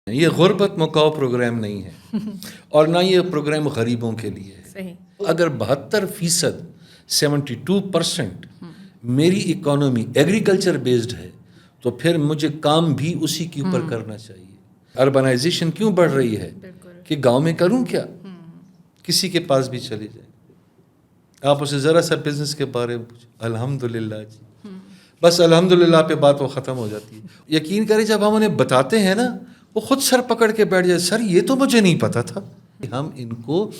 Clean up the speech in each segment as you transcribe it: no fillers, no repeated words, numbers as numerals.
یہ غربت Macau programme نہیں ہے اور نہ یہ پروگرام غریبوں کے لیے ہے. صحیح. اگر 72% 72% میری اکانومی ایگریکلچر بیسڈ ہے تو پھر مجھے کام بھی اسی کے اوپر کرنا چاہیے. اربنائزیشن کیوں بڑھ رہی ہے کہ گاؤں میں کروں کیا, کسی کے پاس بھی چلے جائیں, آپ اسے ذرا سا بزنس کے بارے میں پوچھیں, الحمدللہ جی, بس الحمدللہ پہ بات وہ ختم ہو جاتی ہے. یقین کریں جب ہم انہیں بتاتے ہیں نا وہ خود سر پکڑ کے بیٹھ جائے, سر یہ تو مجھے نہیں پتا تھا. ہم ان کو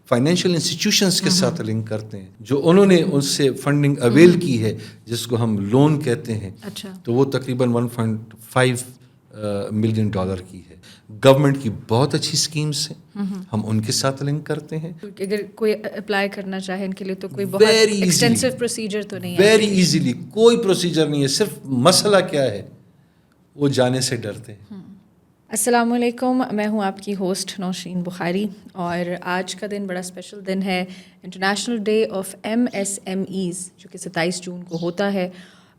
فائنینشیل انسٹیٹیوشنس کے ساتھ لنک کرتے ہیں جو انہوں نے ان سے فنڈنگ اویل کی ہے جس کو ہم لون کہتے ہیں. اچھا. تو وہ تقریباً $1.5 ملین کی ہے. گورنمنٹ کی بہت اچھی اسکیمس ہیں, ہم ان کے ساتھ لنک کرتے ہیں. اگر کوئی اپلائی کرنا چاہے ان کے لیے تو کوئی بہت ایکسٹینسو پروسیجر تو نہیں ہے؟ ویری ایزیلی, کوئی پروسیجر نہیں ہے, صرف مسئلہ کیا ہے وہ جانے سے ڈرتے ہیں. السلام علیکم, میں ہوں آپ کی ہوسٹ نوشین بخاری, اور آج کا دن بڑا اسپیشل دن ہے, انٹرنیشنل ڈے آف MSMEs جو کہ 27 جون کو ہوتا ہے,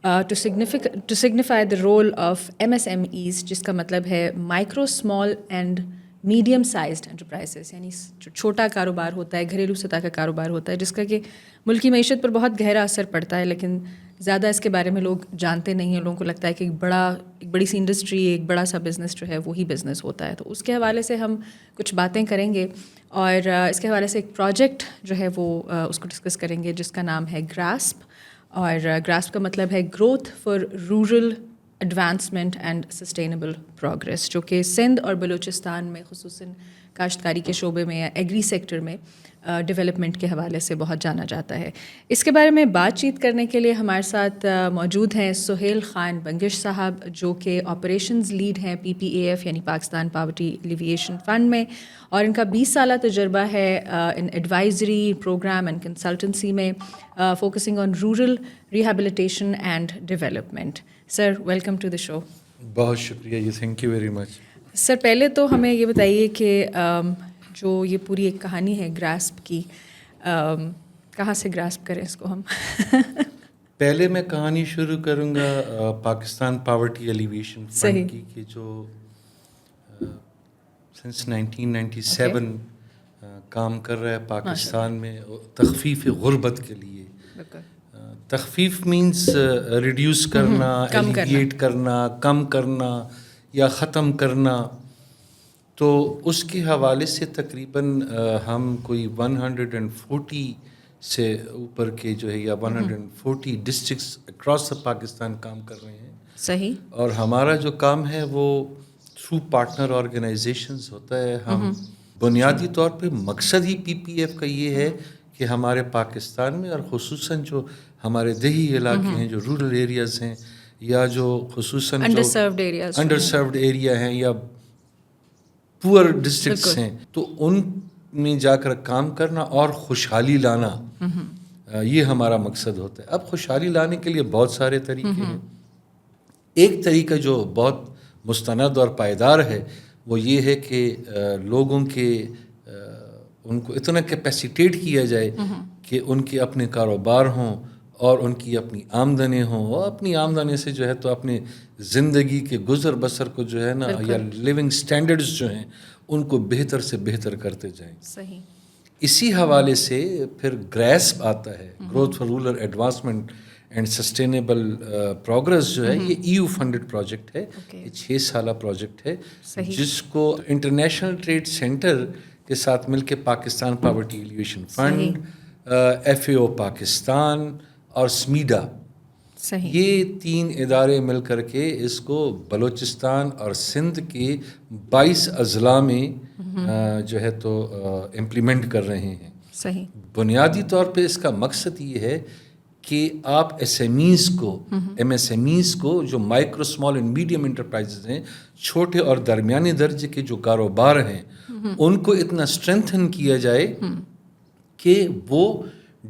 to signify the role of MSMEs جس کا مطلب ہے micro small and medium sized enterprises, یعنی جو چھوٹا کاروبار ہوتا ہے, گھریلو سطح کا کاروبار ہوتا ہے جس کا کہ ملکی معیشت پر بہت گہرا اثر پڑتا ہے, لیکن زیادہ اس کے بارے میں لوگ جانتے نہیں ہیں. لوگوں کو لگتا ہے کہ ایک بڑی سی انڈسٹری, ایک بڑا سا بزنس جو ہے وہی بزنس ہوتا ہے. تو اس کے حوالے سے ہم کچھ باتیں کریں گے, اور اس کے حوالے سے ایک پروجیکٹ جو ہے وہ اس کو ڈسکس کریں گے جس کا نام ہے گراسپ, اور گراسپ کا مطلب ہے growth for rural advancement and sustainable progress, جو کہ سندھ اور بلوچستان میں خصوصاً کاشتکاری کے شعبے میں یا ایگری سیکٹر میں ڈیولپمنٹ کے حوالے سے بہت جانا جاتا ہے. اس کے بارے میں بات چیت کرنے کے لیے ہمارے ساتھ موجود ہیں سہیل خان بنگش صاحب, جو کہ آپریشنز لیڈ ہیں PPAF یعنی پاکستان پاورٹی ایلیویشن فنڈ میں, اور ان کا 20 سالہ تجربہ ہے in advisory programme and consultancy میں, focusing on rural rehabilitation and development. Sir, welcome to the show. بہت شکریہ جی, thank you very much. Sir, پہلے تو ہمیں یہ بتائیے کہ جو یہ پوری ایک کہانی ہے گراسپ کی, کہاں سے گراسپ کریں اس کو ہم؟ پہلے میں کہانی شروع کروں گا پاکستان پاورٹی ایلیویشن فنڈ کی, کہ جو سنس 1997 کام کر رہا ہے پاکستان میں تخفیف غربت کے لیے. تخفیف مینس ریڈیوس کرنا, ایلیگیٹ کرنا, کم کرنا یا ختم کرنا. تو اس کے حوالے سے تقریباً ہم کوئی 140 سے اوپر کے جو ہے یا 140 ڈسٹرکٹس اکراس دا پاکستان کام کر رہے ہیں. صحیح. اور ہمارا جو کام ہے وہ تھرو پارٹنر آرگنائزیشنز ہوتا ہے. ہم بنیادی طور پہ مقصد ہی PPF کا یہ ہے کہ ہمارے پاکستان میں, اور خصوصاً جو ہمارے دیہی علاقے ہیں, جو رورل ایریاز ہیں, یا جو خصوصاً انڈر سروڈ ایریا ہیں یا پور ڈسٹرکٹس ہیں, تو ان میں جا کر کام کرنا اور خوشحالی لانا, یہ ہمارا مقصد ہوتا ہے. اب خوشحالی لانے کے لیے بہت سارے طریقے ہیں. ایک طریقہ جو بہت مستند اور پائیدار ہے وہ یہ ہے کہ لوگوں کے ان کو اتنا کیپیسیٹیٹ کیا جائے کہ ان کے اپنے کاروبار ہوں اور ان کی اپنی آمدنی ہوں, اور اپنی آمدنی سے جو ہے تو اپنے زندگی کے گزر بسر کو جو ہے نا, یا لیونگ سٹینڈرڈز جو ہیں ان کو بہتر سے بہتر کرتے جائیں. صحیح. اسی حوالے سے پھر گراسپ آتا ہے, growth for rural advancement and sustainable progress, جو ہے یہ EU فنڈڈ پروجیکٹ ہے. یہ 6 سالہ پروجیکٹ ہے جس کو انٹرنیشنل ٹریڈ سینٹر کے ساتھ مل کے Pakistan poverty alleviation fund, FAO Pakistan اور SMEDA, یہ 3 ادارے مل کر کے اس کو بلوچستان اور سندھ کے 22 اضلاع میں جو ہے تو امپلیمنٹ کر رہے ہیں. صحیح. بنیادی طور پہ اس کا مقصد یہ ہے کہ آپ MSMEs کو جو micro small and medium enterprises ہیں, چھوٹے اور درمیانی درجے کے جو کاروبار ہیں, ان کو اتنا اسٹرینتھن کیا جائے کہ وہ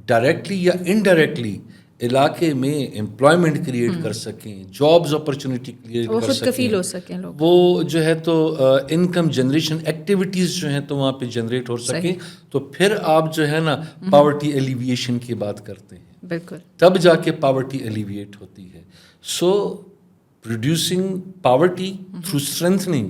ڈائریکٹلی یا انڈائریکٹلی علاقے میں امپلائمنٹ کریٹ کر سکیں, جابز اپرچونیٹی کریٹ کر سکیں, کفیل ہو سکیں لوگ, وہ جو ہے تو انکم جنریشن ایکٹیویٹیز جو ہیں تو وہاں پہ جنریٹ ہو سکیں. تو پھر آپ جو ہے نا پاورٹی ایلیویشن کی بات کرتے ہیں, بالکل, تب جا کے پاورٹی ایلیویٹ ہوتی ہے. سو ریڈیوسنگ پاورٹی تھرو اسٹرینتھننگ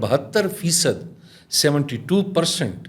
72% 72%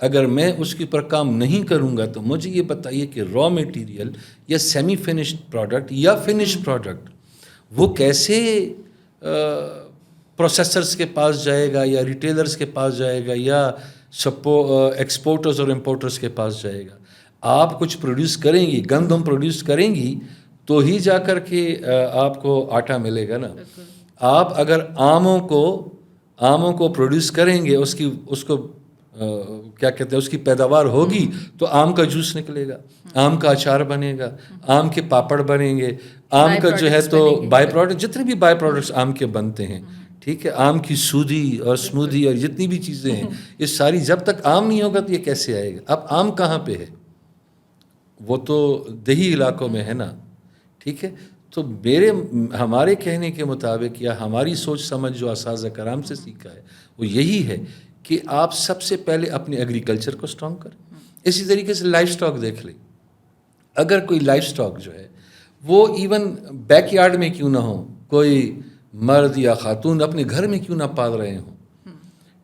اگر میں اس کے اوپر کام نہیں کروں گا تو مجھے یہ بتائیے کہ را میٹیریل یا سیمی فنشڈ پروڈکٹ یا فنشڈ پروڈکٹ وہ کیسے پروسیسرز کے پاس جائے گا یا ریٹیلرز کے پاس جائے گا یا ایکسپورٹرز اور امپورٹرز کے پاس جائے گا. آپ کچھ پروڈیوس کریں گی, گندم پروڈیوس کریں گی تو ہی جا کر کے آپ کو آٹا ملے گا نا. آپ اگر آموں کو پروڈیوس کریں گے, اس کو کیا کہتے ہیں, اس کی پیداوار ہوگی تو آم کا جوس نکلے گا, آم کا اچار بنے گا, آم کے پاپڑ بنیں گے, آم کا جو ہے تو بائی پروڈکٹ, جتنے بھی بائی پروڈکٹس آم کے بنتے ہیں, ٹھیک ہے, آم کی سودھی اور اسمودھی اور جتنی بھی چیزیں ہیں یہ ساری, جب تک آم نہیں ہوگا تو یہ کیسے آئے گا. اب آم کہاں پہ ہے؟ وہ تو دیہی علاقوں میں ہے نا, ٹھیک ہے. تو ہمارے کہنے کے مطابق یا ہماری سوچ سمجھ جو اساتذہ کرام سے سیکھا ہے وہ یہی ہے کہ آپ سب سے پہلے اپنے ایگریکلچر کو اسٹرانگ کریں. اسی طریقے سے لائف سٹاک دیکھ لیں. اگر کوئی لائف سٹاک جو ہے وہ ایون بیک یارڈ میں کیوں نہ ہو, کوئی مرد یا خاتون اپنے گھر میں کیوں نہ پال رہے ہوں,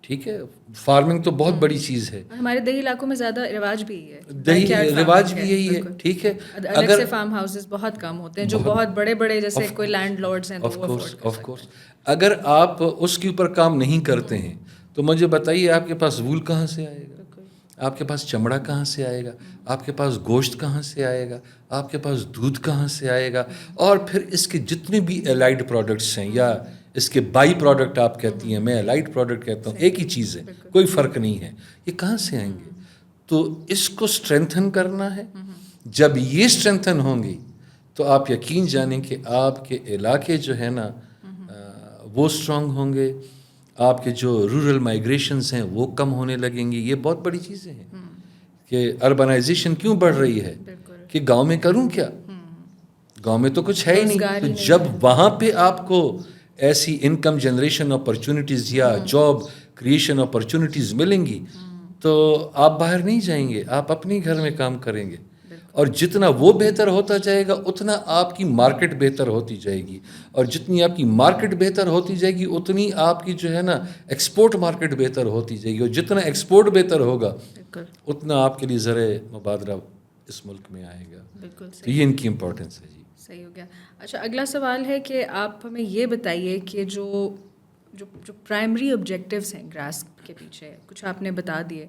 ٹھیک ہے. فارمنگ تو بہت بڑی چیز ہے, ہمارے دیہی علاقوں میں زیادہ رواج بھی ہے, رواج بھی یہی ہے, ٹھیک ہے. الگ سے فارم ہاؤسز بہت کم ہوتے ہیں جو بہت بڑے بڑے جیسے کوئی لینڈ لارڈز ہیں تو وہ افورڈ کر سکتے ہیں. اگر آپ اس کے اوپر کام نہیں کرتے ہیں تو مجھے بتائیے آپ کے پاس وول کہاں سے آئے گا, آپ کے پاس چمڑا کہاں سے آئے گا, آپ کے پاس گوشت کہاں سے آئے گا, آپ کے پاس دودھ کہاں سے آئے گا, اور پھر اس کے جتنے بھی الائڈ پروڈکٹس ہیں یا اس کے بائی پروڈکٹ آپ کہتی ہیں, میں الائڈ پروڈکٹ کہتا ہوں, ایک ہی چیز ہے, کوئی فرق نہیں ہے, یہ کہاں سے آئیں گے. تو اس کو اسٹرینتھن کرنا ہے. جب یہ اسٹرینتھن ہوں گی تو آپ یقین جانیں کہ آپ کے علاقے جو ہے نا وہ اسٹرانگ ہوں گے, آپ کے جو رورل مائیگریشنز ہیں وہ کم ہونے لگیں گی. یہ بہت بڑی چیزیں ہیں کہ اربنائزیشن کیوں بڑھ رہی ہے, کہ گاؤں میں کروں کیا, گاؤں میں تو کچھ ہے ہی نہیں. تو جب وہاں پہ آپ کو ایسی انکم جنریشن اپرچونیٹیز یا جاب کریشن اپرچونیٹیز ملیں گی تو آپ باہر نہیں جائیں گے, آپ اپنے گھر میں کام کریں گے. اور جتنا وہ بہتر ہوتا جائے گا اتنا آپ کی مارکیٹ بہتر ہوتی جائے گی, اور جتنی آپ کی مارکیٹ بہتر ہوتی جائے گی اتنی آپ کی جو ہے نا ایکسپورٹ مارکیٹ بہتر ہوتی جائے گی, اور جتنا ایکسپورٹ بہتر ہوگا اتنا آپ کے لیے زرعِ مبادرہ اس ملک میں آئے گا. بالکل تو یہ ان کی امپورٹنس ہے. جی صحیح ہو گیا. اچھا, اگلا سوال ہے کہ آپ ہمیں یہ بتائیے کہ جو پرائمری آبجیکٹیوز ہیں گراسپ کے پیچھے, کچھ آپ نے بتا دیے,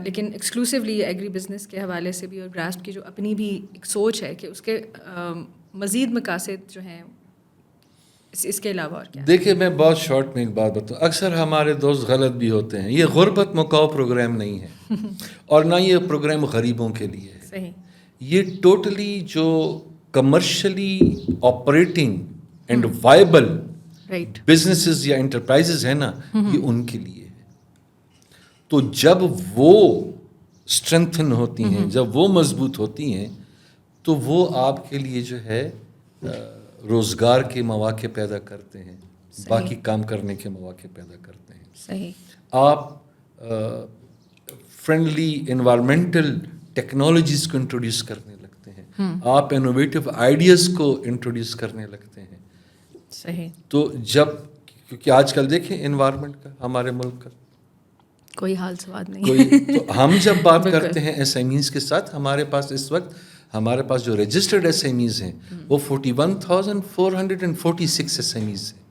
لیکن ایکسکلوسیولی ایگری بزنس کے حوالے سے بھی اور گراسپ کی جو اپنی بھی ایک سوچ ہے کہ اس کے مزید مقاصد جو ہیں اس کے علاوہ اور کیا. دیکھیے میں بہت شارٹ میں ایک بات بتاؤں, اکثر ہمارے دوست غلط بھی ہوتے ہیں. یہ غربت مکاؤ پروگرام نہیں ہے اور نہ یہ پروگرام غریبوں کے لیے ہے. صحیح. یہ ٹوٹلی جو commercially operating and viable businesses یا انٹرپرائزز ہیں نا, یہ ان کے لیے ہے. تو جب وہ اسٹرینتھن ہوتی ہیں, جب وہ مضبوط ہوتی ہیں تو وہ آپ کے لیے جو ہے روزگار کے مواقع پیدا کرتے ہیں, باقی کام کرنے کے مواقع پیدا کرتے ہیں. صحیح. آپ فرینڈلی انوائرمنٹل ٹیکنالوجیز کو انٹروڈیوس کرنے لگتے ہیں, آپ انوویٹیو آئیڈیاز کو انٹروڈیوس کرنے لگتے ہیں. صحیح. تو جب, کیونکہ آج کل دیکھیں انوائرمنٹ کا ہمارے ملک کا کوئی حال سواد نہیں. تو ہم جب بات کرتے ہیں ایس ایم ایز کے ساتھ, ہمارے پاس اس وقت ہمارے پاس جو رجسٹرڈ ایس ایم ایز ہیں وہ 41,446 ایس ایم ایز ہیں.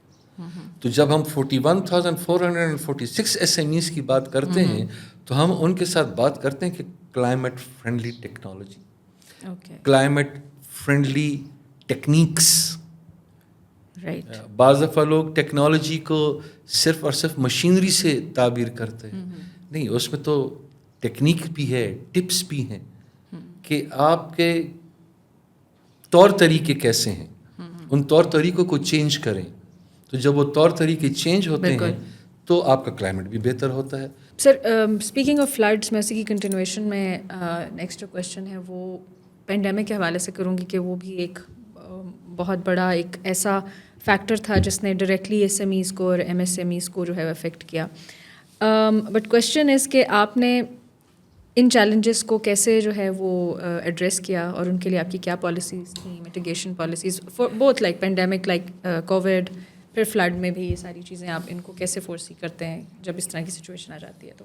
تو جب ہم 41,446 ایس ایم ایز کی بات کرتے ہیں تو ہم ان کے ساتھ بات کرتے ہیں کہ climate friendly technology, climate friendly techniques. بعض دفعہ لوگ ٹیکنالوجی کو صرف اور صرف مشینری سے تعبیر کرتے ہیں, نہیں, اس میں تو ٹیکنیک بھی ہے, ٹپس بھی ہیں کہ آپ کے طور طریقے کیسے ہیں, ان طور طریقوں کو چینج کریں. تو جب وہ طور طریقے چینج ہوتے ہیں تو آپ کا کلائمیٹ بھی بہتر ہوتا ہے. سر, اسپیکنگ آف فلڈس, میں اسی کی کنٹینویشن میں نیکسٹ کویشچن ہے وہ پینڈیمک کے حوالے سے کروں گی کہ وہ بھی ایک بہت بڑا ایک ایسا فیکٹر تھا جس نے ڈائریکٹلی ایس ایم ایز کو اور ایم ایس ایم ایز کو جو ہے افیکٹ کیا. بٹ کویشچن از کہ آپ نے ان چیلنجز کو کیسے جو ہے وہ ایڈریس کیا, اور ان کے لیے آپ کی کیا پالیسیز تھیں, mitigation policies for both like pandemic, like Covid, پھر فلڈ میں بھی, یہ ساری چیزیں آپ ان کو کیسے فورسی کرتے ہیں جب اس طرح کی سچویشن آ جاتی ہے؟ تو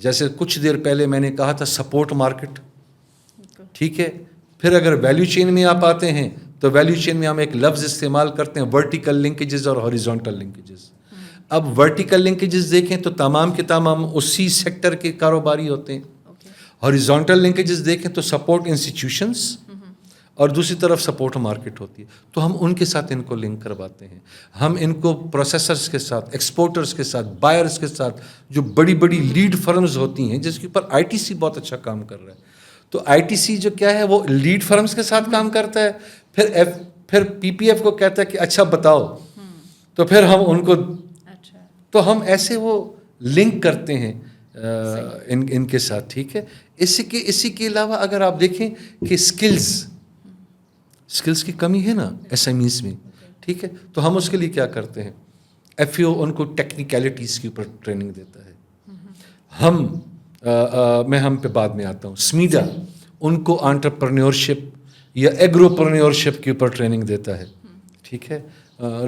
جیسے کچھ دیر پہلے میں نے کہا تھا سپورٹ مارکیٹ, ٹھیک ہے. پھر اگر ویلیو چین میں آپ آتے ہیں تو ویلیو چین میں ہم ایک لفظ استعمال کرتے ہیں ورٹیکل لنکیجز اور ہاریزونٹل لنکیجز. اب ورٹیکل لنکیجز دیکھیں تو تمام کے تمام اسی سیکٹر کے کاروباری ہوتے ہیں. ہاریزونٹل لنکیجز دیکھیں تو سپورٹ انسٹیٹیوشنس اور دوسری طرف سپورٹ مارکیٹ ہوتی ہے. تو ہم ان کے ساتھ ان کو لنک کرواتے ہیں. ہم ان کو پروسیسرز کے ساتھ, ایکسپورٹرز کے ساتھ, بائرز کے ساتھ, جو بڑی بڑی لیڈ فرمز ہوتی ہیں جس کے اوپر آئی ٹی سی بہت اچھا کام کر رہا ہے. تو آئی ٹی سی جو کیا ہے وہ لیڈ فرمز کے ساتھ کام کرتا ہے. پھر پی پی ایف کو کہتا ہے کہ اچھا بتاؤ, تو پھر ہم ان کو, تو ہم ایسے وہ لنک کرتے ہیں ان کے ساتھ, ٹھیک ہے. اسی کے علاوہ اگر آپ دیکھیں کہ اسکلز کی کمی ہے نا ایس ایم ایز میں, ٹھیک ہے, تو ہم اس کے لیے کیا کرتے ہیں, ایف ای او ان کو ٹیکنیکلٹیز کے اوپر ٹریننگ دیتا ہے. ہم پہ بعد میں آتا ہوں. سمیڈا ان کو انٹرپرینیورشپ یا ایگروپرینیورشپ کے اوپر ٹریننگ دیتا ہے, ٹھیک ہے.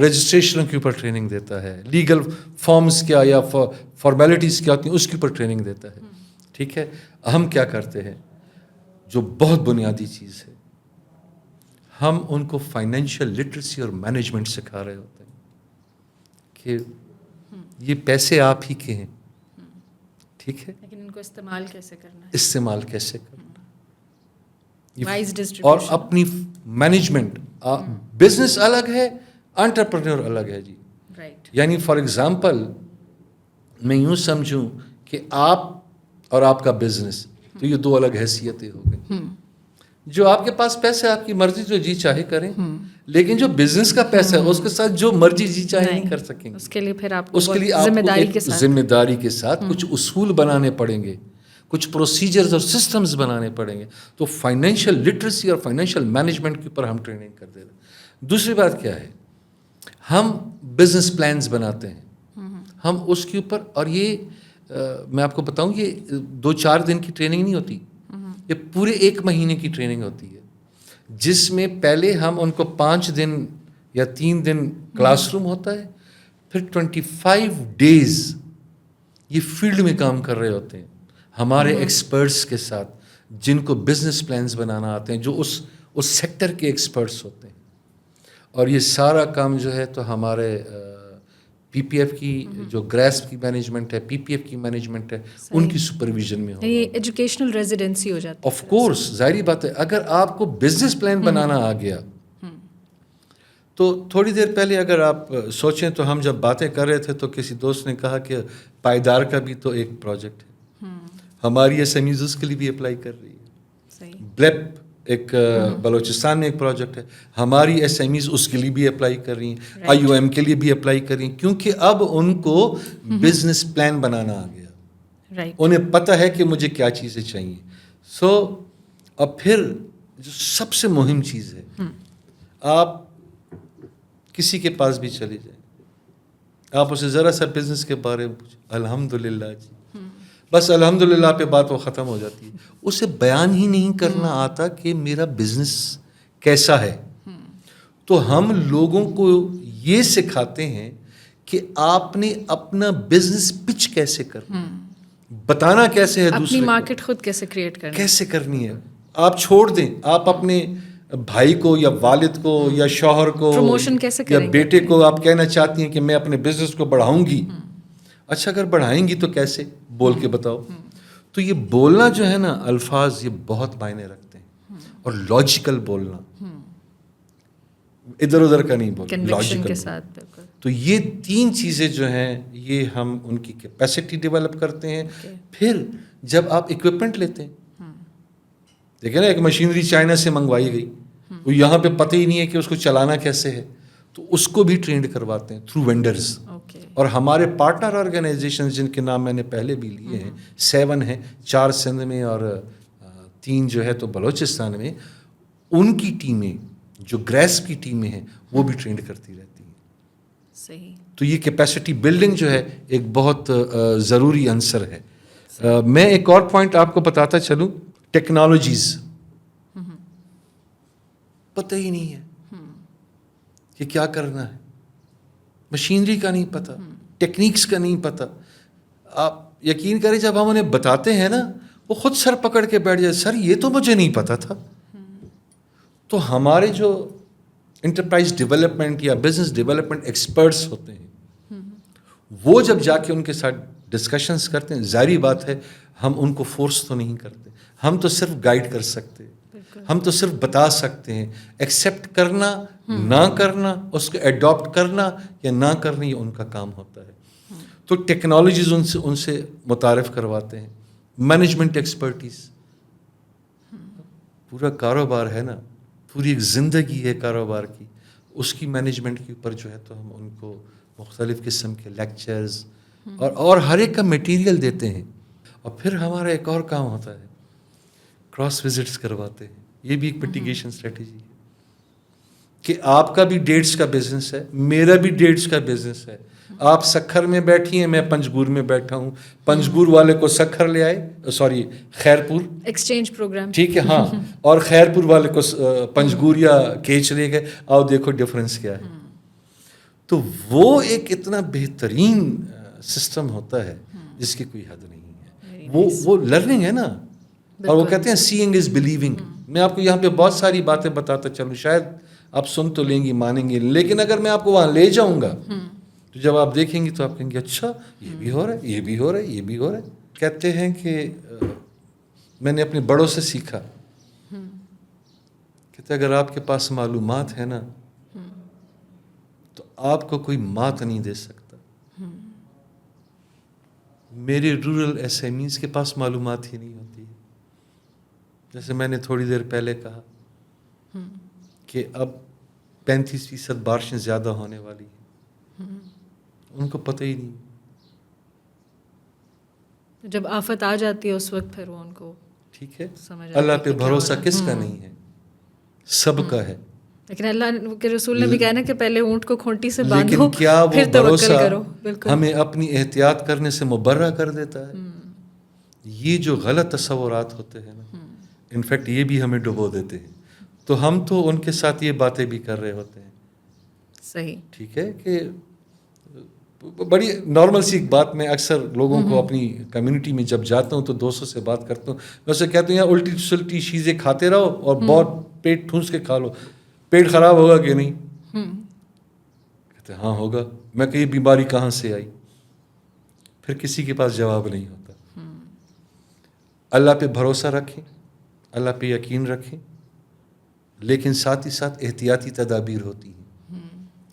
رجسٹریشن کے اوپر ٹریننگ دیتا ہے. لیگل فارمز کیا یا فارمیلٹیز کیا ہوتی ہیں اس کے اوپر ٹریننگ دیتا ہے, ٹھیک ہے. ہم کیا کرتے ہیں, جو بہت بنیادی چیز ہے, ہم ان کو فائنینشیل لٹریسی اور مینجمنٹ سکھا رہے ہوتے ہیں کہ یہ پیسے آپ ہی کے ہیں, ٹھیک ہے, لیکن ان کو استعمال کیسے کرنا ہے, استعمال کیسے کرنا وائز ہے, ڈسٹریبیوشن, اور اپنی مینجمنٹ. بزنس الگ ہے, انٹرپرینور الگ ہے جی. رائٹ, یعنی فار ایگزامپل میں یوں سمجھوں کہ آپ اور آپ کا بزنس, تو یہ دو الگ حیثیتیں ہو گئی. جو آپ کے پاس پیسہ ہے آپ کی مرضی جو جی چاہے کریں, لیکن جو بزنس کا پیسہ ہے اس کے ساتھ جو مرضی جی چاہے نہیں کر سکیں گے. اس کے لیے پھر آپ اس کے لیے آپ کو ایک ذمہ داری کے ساتھ کچھ اصول بنانے پڑیں گے, کچھ پروسیجرز اور سسٹمز بنانے پڑیں گے. تو فائنینشیل لٹریسی اور فائنینشیل مینجمنٹ کے اوپر ہم ٹریننگ کر دے رہے ہیں. دوسری بات کیا ہے, ہم بزنس پلانز بناتے ہیں, ہم اس کے اوپر, اور یہ میں آپ کو بتاؤں یہ 2-4 دن کی ٹریننگ نہیں ہوتی, یہ پورے 1 مہینے کی ٹریننگ ہوتی ہے, جس میں پہلے ہم ان کو 5 دن یا 3 دن کلاس روم ہوتا ہے, پھر 25 ڈیز یہ فیلڈ میں کام کر رہے ہوتے ہیں ہمارے ایکسپرٹس کے ساتھ, جن کو بزنس پلانز بنانا آتے ہیں, جو اس سیکٹر کے ایکسپرٹس ہوتے ہیں. اور یہ سارا کام جو ہے تو ہمارے پی پی ایف کی جو گریسپ کی مینجمنٹ ہے, پی پی ایف کی مینجمنٹ ہے, ان کی سپرویژن میں ہو. یہ ایجوکیشنل ریزیڈنسی ہو جاتی ہے. آف کورس, ظاہری بات ہے, اگر آپ کو بزنس پلان بنانا آ گیا تو تھوڑی دیر پہلے اگر آپ سوچیں تو ہم جب باتیں کر رہے تھے تو کسی دوست نے کہا کہ پائیدار کا بھی تو ایک پروجیکٹ ہے, ہماری ایس ایم ایز اس کے لیے بھی اپلائی کر رہی ہے. بلیپ ایک بلوچستان میں ایک پروجیکٹ ہے, ہماری ایس ایم ایز اس کے لیے بھی اپلائی کر رہی ہیں, آئی او ایم کے لیے بھی اپلائی کر رہی ہیں, کیونکہ اب ان کو بزنس پلان بنانا آ گیا, انہیں پتہ ہے کہ مجھے کیا چیزیں چاہیے. اب پھر جو سب سے مہم چیز ہے, آپ کسی کے پاس بھی چلے جائیں, آپ اسے ذرا سا بزنس کے بارے میں پوچھیں, الحمدللہ جی, بس الحمدللہ پہ بات وہ ختم ہو جاتی ہے. اسے بیان ہی نہیں کرنا آتا کہ میرا بزنس کیسا ہے. تو ہم لوگوں کو یہ سکھاتے ہیں کہ آپ نے اپنا بزنس پچ کیسے کرنا, بتانا کیسے ہے, دوسرے اپنی مارکیٹ خود کیسے کریٹ کرنا, کیسے کرنی ہے. آپ چھوڑ دیں, آپ اپنے بھائی کو یا والد کو یا شوہر کو پروموشن کیسے یا کریں گے, بیٹے کو آپ کہنا چاہتی ہیں کہ میں اپنے بزنس کو بڑھاؤں گی. اچھا اگر بڑھائیں گی تو کیسے, بول کے بتاؤ. تو یہ بولنا جو ہے نا, الفاظ یہ بہت معنی رکھتے ہیں, اور لاجیکل بولنا, ادھر ادھر کا نہیں بولنا, لاجیکل کے ساتھ. بالکل. تو یہ 3 چیزیں جو ہیں یہ ہم ان کی کیپیسٹی ڈیولپ کرتے ہیں. پھر جب آپ اکوپمنٹ لیتے ہیں, دیکھیں نا, ایک مشینری چائنا سے منگوائی گئی, وہ یہاں پہ پتہ ہی نہیں ہے کہ اس کو چلانا کیسے ہے, تو اس کو بھی ٹرینڈ کرواتے ہیں تھرو وینڈرز. اور ہمارے پارٹنر آرگنائزیشن جن کے نام میں نے پہلے بھی لیے ہیں, 7 ہیں, 4 سندھ میں اور 3 جو ہے تو بلوچستان میں, ان کی ٹیمیں جو گریسپ کی ٹیمیں ہیں وہ بھی ٹرینڈ کرتی رہتی ہیں. صحیح. تو یہ کیپیسٹی بلڈنگ جو ہے ایک بہت ضروری عنصر ہے. میں ایک اور پوائنٹ آپ کو بتاتا چلوں, ٹیکنالوجیز پتہ ہی نہیں ہے کہ کیا کرنا ہے, مشینری کا نہیں پتہ, ٹیکنیکس کا نہیں پتہ. آپ یقین کریں جب ہم انہیں بتاتے ہیں نا وہ خود سر پکڑ کے بیٹھ جائے, سر یہ تو مجھے نہیں پتا تھا. تو ہمارے جو انٹرپرائز ڈیولپمنٹ یا بزنس ڈیولپمنٹ ایکسپرٹس ہوتے ہیں وہ جب جا کے ان کے ساتھ ڈسکشنز کرتے ہیں, ظاہری بات ہے ہم ان کو فورس تو نہیں کرتے, ہم تو صرف گائیڈ کر سکتے, ہم تو صرف بتا سکتے ہیں. ایکسیپٹ کرنا نہ کرنا, اس کو ایڈاپٹ کرنا یا نہ کرنا, یہ ان کا کام ہوتا ہے. تو ٹیکنالوجیز ان سے متعارف کرواتے ہیں. مینجمنٹ ایکسپرٹیز, پورا کاروبار ہے نا, پوری ایک زندگی ہے کاروبار کی, اس کی مینجمنٹ کے اوپر جو ہے تو ہم ان کو مختلف قسم کے لیکچرز اور ہر ایک کا میٹیریل دیتے ہیں. اور پھر ہمارا ایک اور کام ہوتا ہے, کراس وزٹس کرواتے ہیں. یہ بھی ایک میٹیگیشن اسٹریٹجی ہے کہ آپ کا بھی ڈیٹس کا بزنس ہے, میرا بھی ڈیٹس کا بزنس ہے. آپ سکھر میں بیٹھی ہیں, میں پنجگور میں بیٹھا ہوں, پنجگور والے کو سکھر لے آئے, سوری خیرپور ایکسچینج پروگرام, ٹھیک ہے ہاں, اور خیرپور والے کو پنجگور یا کیچ لے گئے, آؤ دیکھو ڈفرینس کیا ہے. تو وہ ایک اتنا بہترین سسٹم ہوتا ہے جس کی کوئی حد نہیں ہے. وہ لرننگ ہے نا, اور وہ کہتے ہیں سیئنگ از بلیونگ. میں آپ کو یہاں پہ بہت ساری باتیں بتاتا چلوں, شاید آپ سن تو لیں گی, مانیں گے, لیکن اگر میں آپ کو وہاں لے جاؤں گا تو جب آپ دیکھیں گی تو آپ کہیں گے اچھا یہ بھی ہو رہا ہے, یہ بھی ہو رہا ہے, یہ بھی ہو رہا ہے. کہتے ہیں کہ میں نے اپنے بڑوں سے سیکھا, کہتے اگر آپ کے پاس معلومات ہے نا تو آپ کو کوئی مات نہیں دے سکتا. میرے رورل ایس ایم ایز کے پاس معلومات ہی نہیں ہوتی ہے. جیسے میں نے تھوڑی دیر پہلے کہا کہ اب 35% بارشیں زیادہ ہونے والی ہیں, ان کو پتہ ہی نہیں. جب آفت آ جاتی ہے اس وقت پھر وہ ان کو ٹھیک ہے, سمجھ اللہ پہ بھروسہ کس کا نہیں ہے, سب کا ہے. لیکن اللہ کے رسول نے بھی کہا نا کہ پہلے اونٹ کو کھونٹی سے باندھو, لیکن کیا وہ پھر توکل بھروسہ کرو. بالکل ہمیں اپنی احتیاط کرنے سے مبرہ کر دیتا ہے. یہ جو غلط تصورات ہوتے ہیں نا, انفیکٹ یہ بھی ہمیں ڈبو دیتے ہیں. تو ہم تو ان کے ساتھ یہ باتیں بھی کر رہے ہوتے ہیں. صحیح, ٹھیک ہے, کہ بڑی نارمل سی ایک بات, میں اکثر لوگوں کو اپنی کمیونٹی میں جب جاتا ہوں تو دوستوں سے بات کرتا ہوں, میں اسے کہتا ہوں یار الٹی سلٹی چیزیں کھاتے رہو اور بہت پیٹ ٹھونس کے کھا لو, پیٹ خراب ہوگا کہ نہیں؟ کہتے ہاں ہوگا. میں کہ یہ بیماری کہاں سے آئی؟ پھر کسی کے پاس جواب نہیں ہوتا. اللہ پہ بھروسہ رکھیں, اللہ پہ یقین رکھیں, لیکن ساتھ ہی ساتھ احتیاطی تدابیر ہوتی ہیں.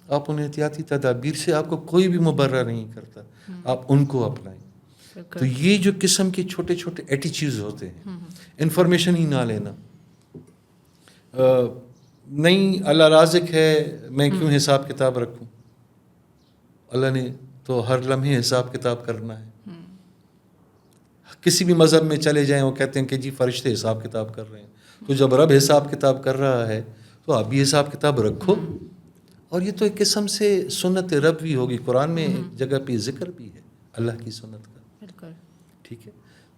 آپ ان احتیاطی تدابیر سے آپ کو کوئی بھی مبرہ نہیں کرتا, آپ ان کو اپنائیں. تو یہ جو قسم کے چھوٹے چھوٹے ایٹیچیوڈز ہوتے ہیں, انفارمیشن ہی نہ لینا, نہیں اللہ رازق ہے میں کیوں حساب کتاب رکھوں, اللہ نے تو ہر لمحے حساب کتاب کرنا ہے. کسی بھی مذہب میں چلے جائیں وہ کہتے ہیں کہ جی فرشتے حساب کتاب کر رہے ہیں, تو جب رب حساب کتاب کر رہا ہے تو آپ بھی حساب کتاب رکھو. اور یہ تو ایک قسم سے سنت رب بھی ہوگی, قرآن میں ایک جگہ پہ ذکر بھی ہے اللہ کی سنت کا. بالکل ٹھیک ہے,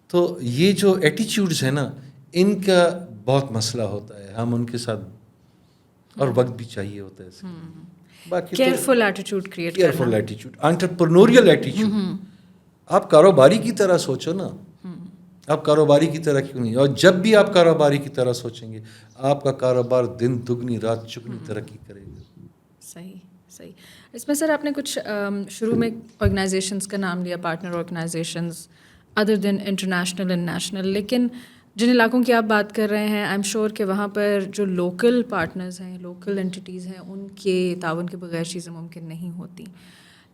تو یہ جو ایٹیچیوڈز ہیں نا ان کا بہت مسئلہ ہوتا ہے, ہم ان کے ساتھ, اور وقت بھی چاہیے ہوتا ہے. باقی کیئرفل ایٹیٹیوڈ کریٹ کرنا, کیئرفل ایٹیچیوڈ, انٹرپرنوریل ایٹیچیوڈ. آپ کاروباری کی طرح سوچو نا, آپ کاروباری کی طرح کیوں نہیں؟ اور جب بھی آپ کاروباری کی طرح سوچیں گے آپ کا کاروبار دن دگنی رات چگنی ترقی کرے گا. صحیح صحیح. اس میں سر آپ نے کچھ شروع میں آرگنائزیشنس کا نام لیا, partner organisations other than international and national, لیکن جن علاقوں کی آپ بات کر رہے ہیں آئی ایم شیور کہ وہاں پر جو لوکل پارٹنرز ہیں, لوکل انٹیٹیز ہیں, ان کے تعاون کے بغیر چیزیں ممکن نہیں ہوتی.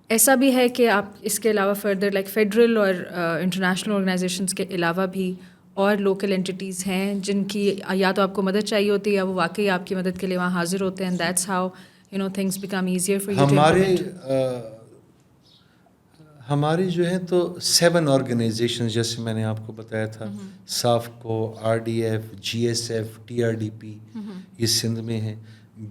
ایسا بھی ہے کہ آپ اس کے علاوہ فردر لائک فیڈرل اور انٹرنیشنل آرگنائزیشنس کے علاوہ بھی اور لوکل انٹیٹیز ہیں جن کی یا تو آپ کو مدد چاہیے ہوتی ہے یا وہ واقعی آپ کی مدد کے لیے وہاں حاضر ہوتے ہیں, and that's how you know things become easier for you to implement. ہماری جو ہیں تو 7 آرگنائزیشن جیسے میں نے آپ کو بتایا تھا, سافکو, R D F, G S F, T R D P یہ سندھ میں ہیں,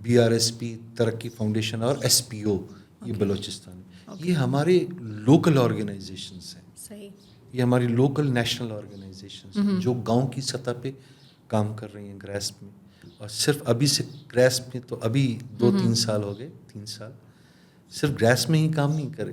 بی آر ایس پی ترقی فاؤنڈیشن, اور ایس پی او یہ بلوچستان. یہ ہمارے لوکل آرگنائزیشنس ہیں. صحیح. یہ ہماری لوکل نیشنل آرگنائزیشنس ہیں جو گاؤں کی سطح پہ کام کر رہی ہیں گریسپ میں. اور صرف ابھی سے گریسپ میں تو ابھی 2-3 سال ہو گئے, 3 سال صرف گریسپ میں ہی کام نہیں کرے,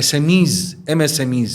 SMEs, MSMEs,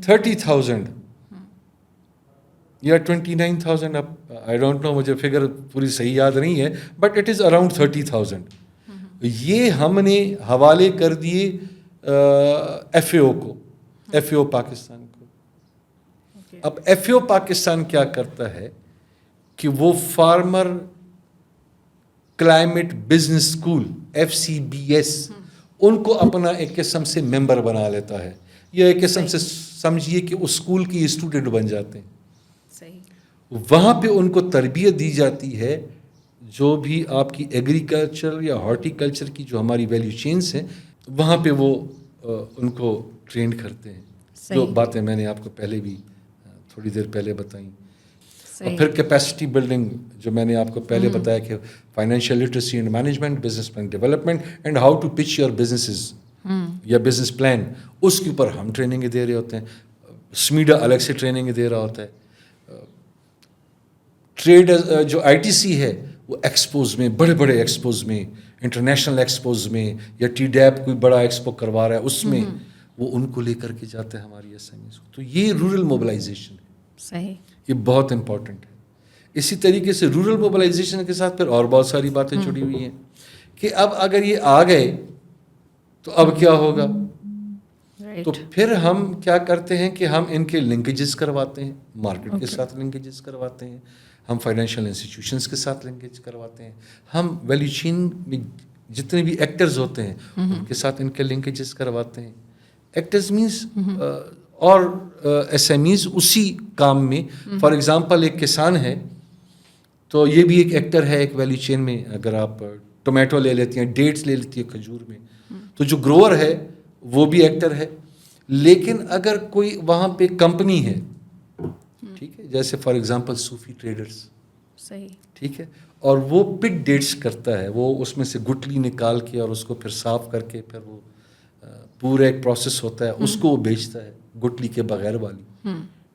30,000 یا 29,000, اب آئی ڈونٹ نو, مجھے فگر پوری صحیح یاد نہیں ہے, بٹ اٹ از اراؤنڈ 30,000. یہ ہم نے حوالے کر دیے ایف اے او کو, ایف اے او پاکستان کو. اب ایف اے او پاکستان کیا کرتا ہے کہ وہ farmer climate business school FCBS ان کو اپنا ایک قسم سے ممبر بنا لیتا ہے, یا ایک قسم سے سمجھیے کہ اس اسکول کے اسٹوڈنٹ بن جاتے ہیں. وہاں پہ ان کو تربیت دی جاتی ہے, جو بھی آپ کی ایگریکلچر یا ہارٹی کلچر کی جو ہماری ویلیو چینز ہیں وہاں پہ وہ ان کو ٹرینڈ کرتے ہیں. جو باتیں میں نے آپ کو پہلے بھی تھوڑی دیر پہلے بتائیں. اور پھر کیپیسٹی بلڈنگ جو میں نے آپ کو پہلے بتایا کہ financial literacy and management, business plan development and how to pitch your businesses یا بزنس پلان, اس کے اوپر ہم ٹریننگ دے رہے ہوتے ہیں. سمیڈا الگ سے ٹریننگ دے رہا ہوتا ہے. ٹریڈ جو ITC ہے وہ ایکسپوز میں, بڑے بڑے ایکسپوز میں, انٹرنیشنل ایکسپوز میں, یا TDAP کوئی بڑا ایکسپو کروا رہا ہے اس میں وہ ان کو لے کر کے جاتا ہے ہماری SMEs کو. تو یہ رورل موبلائزیشن ہے. صحیح, یہ بہت امپورٹنٹ ہے. اسی طریقے سے رورل موبلائزیشن کے ساتھ پھر اور بہت ساری باتیں جڑی ہوئی ہیں کہ اب اگر یہ آ گئے تو اب کیا ہوگا. تو پھر ہم کیا کرتے ہیں کہ ہم ان کے لنکیجز کرواتے ہیں, مارکیٹ کے ساتھ لنکیجز کرواتے ہیں, ہم فائنینشیل انسٹیٹیوشنس کے ساتھ لنکیج کرواتے ہیں, ہم ویلیو چین میں جتنے بھی ایکٹرز ہوتے ہیں ان کے ساتھ ان کے لنکیجز کرواتے ہیں. ایکٹرز مینس اور SMEs اسی کام میں. فار ایگزامپل ایک کسان ہے تو یہ بھی ایک ایکٹر ہے ایک ویلیو چین میں. اگر آپ ٹومیٹو لے لیتی ہیں, ڈیٹس لے لیتی ہیں کھجور میں, تو جو گروور ہے وہ بھی ایکٹر ہے. لیکن اگر کوئی وہاں پہ کمپنی ہے, ٹھیک ہے, جیسے فار ایگزامپل صوفی ٹریڈرز, صحیح, ٹھیک ہے, اور وہ پک ڈیٹس کرتا ہے, وہ اس میں سے گٹلی نکال کے اور اس کو پھر صاف کر کے پھر وہ پورا ایک پروسیس ہوتا ہے, اس کو وہ بیچتا ہے گٹلی کے بغیر والی,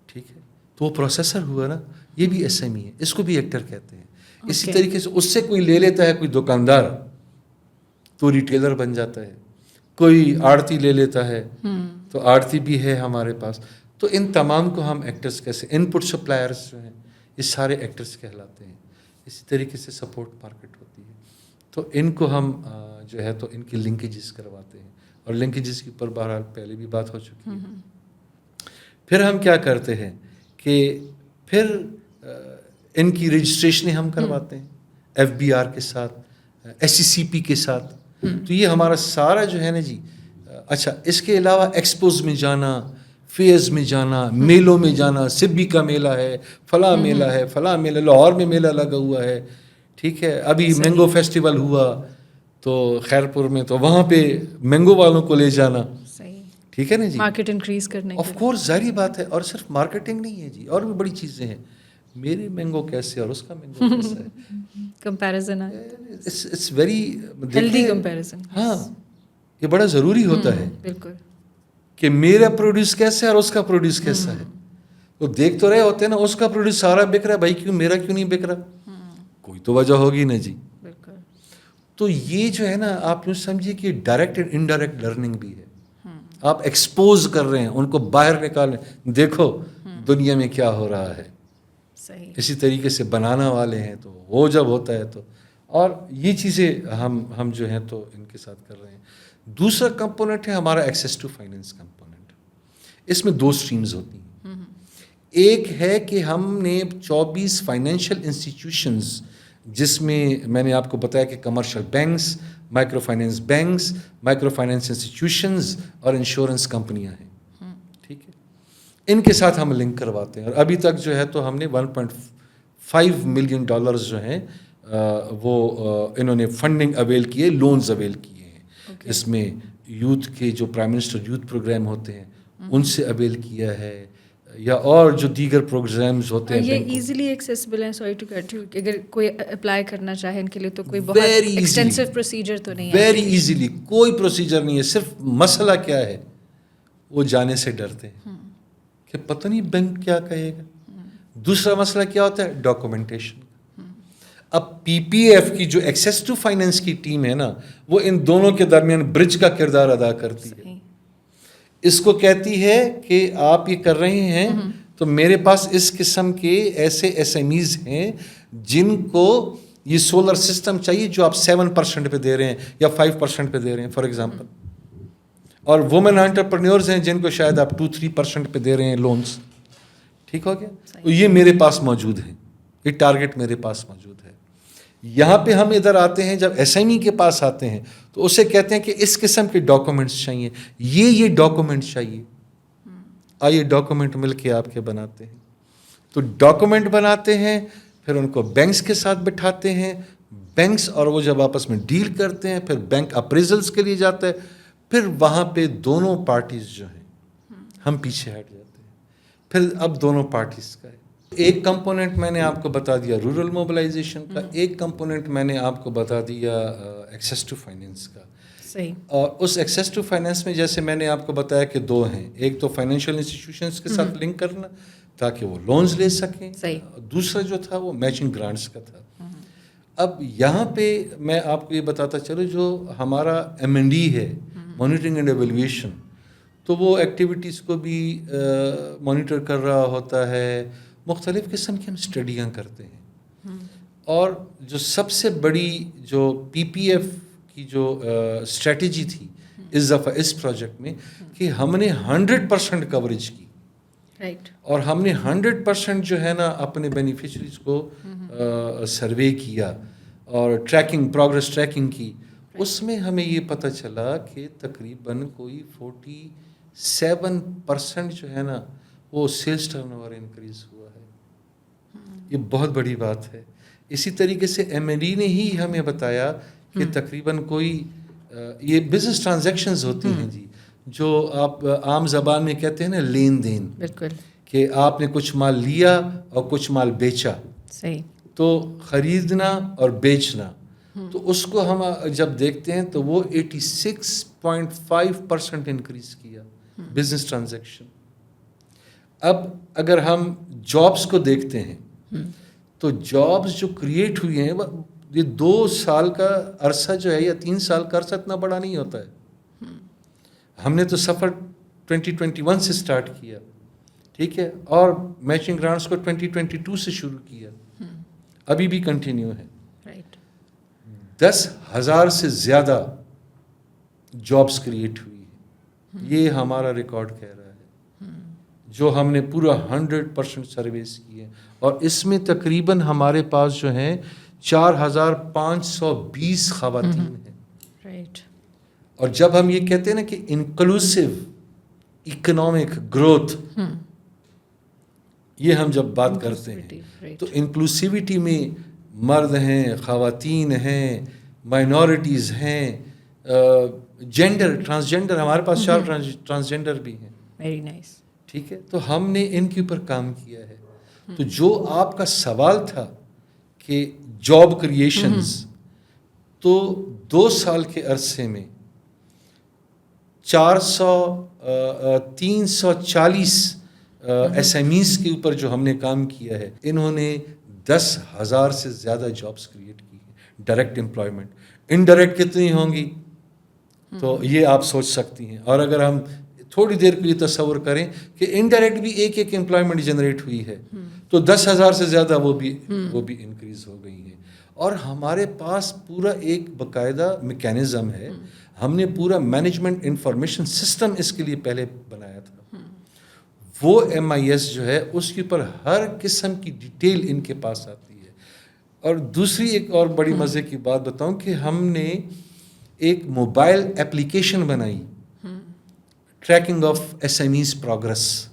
ٹھیک ہے. تو وہ پروسیسر ہوا نا, یہ بھی SME ہے, اس کو بھی ایکٹر کہتے ہیں. اسی طریقے سے اس سے کوئی لے لیتا ہے کوئی دکاندار تو ریٹیلر بن جاتا ہے, کوئی آڑتی لے لیتا ہے تو آڑتی بھی ہے ہمارے پاس. تو ان تمام کو ہم ایکٹرز کیسے, ان پٹ سپلائرز جو ہیں یہ سارے ایکٹرز کہلاتے ہیں. اسی طریقے سے سپورٹ مارکیٹ ہوتی ہے. تو ان کو ہم جو ہے تو ان کی لنکیجز کرواتے ہیں, اور لنکیجز کے اوپر بہرحال پہلے بھی بات ہو چکی ہے. پھر ہم کیا کرتے ہیں کہ پھر ان کی رجسٹریشنیں ہم کرواتے ہیں FBR کے ساتھ, SCCP کے ساتھ. تو یہ ہمارا سارا جو ہے نا جی. اچھا, اس کے علاوہ ایکسپوز میں جانا, فیئرز میں جانا, میلوں میں جانا, سبی کا میلہ ہے, فلاں میلہ ہے, فلاں میلہ, لاہور میں میلہ لگا ہوا ہے, ٹھیک ہے, ابھی مینگو فیسٹیول ہوا تو خیرپور میں, تو وہاں پہ مینگو والوں کو لے جانا, ٹھیک ہے نا جی, مارکیٹ انکریز کرنے. آف کورس ظاہری بات ہے. اور صرف مارکیٹنگ نہیں ہے جی, اور بھی بڑی چیزیں ہیں. میری مینگو کیسے اور اس کا مینگو کیسا ہے, comparison, it's very healthy comparison. ہاں, یہ بڑا ضروری ہوتا ہے بالکل کہ میرا پروڈیوس کیسا ہے اور اس کا پروڈیوس کیسا ہے. وہ دیکھ تو رہے ہوتے ہیں نا, اس کا پروڈیوس سارا بک رہا ہے, بھائی کیوں میرا کیوں نہیں بک رہا, کوئی تو وجہ ہوگی نا جی. بالکل. تو یہ جو ہے نا آپ یوں سمجھیے کہ ڈائریکٹ اینڈ انڈائریکٹ لرننگ بھی ہے. آپ ایکسپوز کر رہے ہیں, ان کو باہر نکالیں, دیکھو دنیا میں کیا ہو رہا ہے. صحیح. اسی طریقے سے بنانا والے ہیں تو وہ جب ہوتا ہے تو, اور یہ چیزیں ہم جو ہیں تو ان کے ساتھ کر رہے ہیں. دوسرا کمپوننٹ ہے ہمارا ایکسیس ٹو فائنینس کمپوننٹ. اس میں 2 اسٹریمز ہوتی ہیں. ایک ہے کہ ہم نے 24 فائنینشیل انسٹیٹیوشنز, جس میں نے آپ کو بتایا کہ commercial banks, micro finance banks, micro finance institutions اور انشورنس کمپنیاں ہیں, ٹھیک ہے, ان کے ساتھ ہم لنک کرواتے ہیں. اور ابھی تک جو ہے تو ہم نے $1.5 ملین جو ہیں وہ انہوں نے فنڈنگ اویل کیے, لونز اویل کیے ہیں. اس میں یوتھ کے جو پرائم منسٹر یوتھ پروگرام ہوتے ہیں ان سے اویل کیا ہے, یا اور جو دیگر پروگرامز ہوتے ہیں. یہ ایزیلی ایکسیسیبل ہیں, سوری ٹو کٹ یو, اگر کوئی اپلائی کرنا چاہے ان کے لیے تو کوئی بہت ایکسٹینسو پروسیجر تو نہیں ہے. ویری ایزیلی, کوئی پروسیجر نہیں ہے. صرف مسئلہ کیا ہے, وہ جانے سے ڈرتے ہیں کہ پتہ نہیں بینک کیا کہے گا. دوسرا مسئلہ کیا ہوتا ہے, ڈاکومنٹیشن. اب PPF کی جو ایکسیس ٹو فائنینس کی ٹیم ہے نا, وہ ان دونوں کے درمیان برج کا کردار ادا کرتی ہے. اس کو کہتی ہے کہ آپ یہ کر رہے ہیں تو میرے پاس اس قسم کے ایسے SMEs ہیں جن کو یہ سولر سسٹم چاہیے جو آپ 7% پہ دے رہے ہیں یا 5% پہ دے رہے ہیں فار ایگزامپل, اور وومن انٹرپرینیورز ہیں جن کو شاید آپ 2-3% پہ دے رہے ہیں لونز. ٹھیک ہو گیا؟ یہ میرے پاس موجود ہے, یہ ٹارگٹ میرے پاس موجود ہے. یہاں پہ ہم ادھر آتے ہیں, جب SME کے پاس آتے ہیں تو اسے کہتے ہیں کہ اس قسم کے ڈاکومنٹس چاہیے, یہ ڈاکومنٹ چاہیے. آئیے ڈاکومنٹ مل کے آپ کے بناتے ہیں. تو ڈاکومنٹ بناتے ہیں, پھر ان کو بینکس کے ساتھ بٹھاتے ہیں, بینکس اور وہ جب آپس میں ڈیل کرتے ہیں, پھر بینک اپریزلس کے لیے جاتا ہے, پھر وہاں پہ دونوں پارٹیز جو ہیں ہم پیچھے ہٹ جاتے ہیں. پھر اب دونوں پارٹیز کا ہے. ایک کمپوننٹ میں نے آپ کو بتا دیا رورل موبلائزیشن کا, ایک کمپوننٹ میں نے آپ کو بتا دیا ایکسیس ٹو فائنینس کا. صحیح. اور اس ایکسیس ٹو فائنینس میں جیسے میں نے آپ کو بتایا کہ 2 ہیں, ایک تو فائنینشیل انسٹیٹیوشنس کے ساتھ لنک کرنا تاکہ وہ لونز لے سکیں, دوسرا جو تھا وہ میچنگ گرانٹس کا تھا. اب یہاں پہ میں آپ کو یہ بتاتا چلوں, جو ہمارا M&E ہے, مانیٹرنگ اینڈ ایویلویشن, تو وہ ایکٹیویٹیز کو بھی مانیٹر کر رہا ہوتا ہے, مختلف قسم کی ہم اسٹڈیاں کرتے ہیں. اور جو سب سے بڑی جو PPF کی جو اسٹریٹجی تھی اس دفعہ اس پروجیکٹ میں, کہ ہم نے 100% کوریج کی, اور ہم نے 100% جو ہے نا اپنے بینیفیشریز کو سروے کیا اور ٹریکنگ, پروگرس ٹریکنگ کی. اس میں ہمیں یہ پتہ چلا کہ تقریباً کوئی 47% جو ہے نا وہ سیلز ٹرن اوور انکریز ہوا ہے. یہ بہت بڑی بات ہے. اسی طریقے سے M&E نے ہی ہمیں بتایا کہ تقریباً کوئی یہ بزنس ٹرانزیکشنز ہوتی ہیں جی, جو آپ عام زبان میں کہتے ہیں نا لین دین, بالکل, کہ آپ نے کچھ مال لیا اور کچھ مال بیچا. صحیح. تو خریدنا اور بیچنا, تو اس کو ہم جب دیکھتے ہیں تو وہ 86.5% انکریز کیا بزنس ٹرانزیکشن. اب اگر ہم جابس کو دیکھتے ہیں تو جابس جو کریٹ ہوئی ہیں, یہ 2 سال کا عرصہ جو ہے یا 3 سال کا عرصہ اتنا بڑا نہیں ہوتا ہے. ہم نے تو سفر 2021 سے سٹارٹ کیا, ٹھیک ہے, اور میچنگ گرانٹس کو 2022 سے شروع کیا, ابھی بھی کنٹینیو ہے. 10,000 سے زیادہ جابس کریٹ ہوئی ہیں, یہ ہمارا ریکارڈ کہہ رہا ہے, جو ہم نے پورا 100% سرویس کی ہے. اور اس میں تقریباً ہمارے پاس جو ہیں 4,520 خواتین ہیں. اور جب ہم یہ کہتے ہیں نا کہ انکلوسیو اکنامک گروتھ, یہ ہم جب بات کرتے ہیں تو انکلوسیوٹی میں مرد ہیں, خواتین ہیں, مائنورٹیز ہیں, جینڈر, ٹرانسجینڈر, ہمارے پاس 4 ٹرانسجینڈر بھی ہیں. Very nice. ٹھیک ہے, تو ہم نے ان کے اوپر کام کیا ہے. تو جو آپ کا سوال تھا کہ جاب کریشنز, تو 2 سال کے عرصے میں 340 SMEs کے اوپر جو ہم نے کام کیا ہے, انہوں نے 10,000 سے زیادہ جابس کریٹ کی ہیں. ڈائریکٹ امپلائمنٹ, انڈائریکٹ کتنی ہوں گی تو یہ آپ سوچ سکتی ہیں. اور اگر ہم تھوڑی دیر کے لیے تصور کریں کہ انڈائریکٹ بھی ایک امپلائمنٹ جنریٹ ہوئی ہے, تو 10,000 سے زیادہ وہ بھی انکریز ہو گئی ہیں. اور ہمارے پاس پورا ایک باقاعدہ میکینزم ہے, ہم نے پورا مینجمنٹ انفارمیشن سسٹم اس کے لیے پہلے بنایا تھا. وہ MIS جو ہے اس کے اوپر ہر قسم کی ڈیٹیل ان کے پاس آتی ہے. اور دوسری ایک اور بڑی مزے کی بات بتاؤں کہ ہم نے ایک موبائل ایپلیکیشن بنائی, ٹریکنگ آف SMEs پروگرس.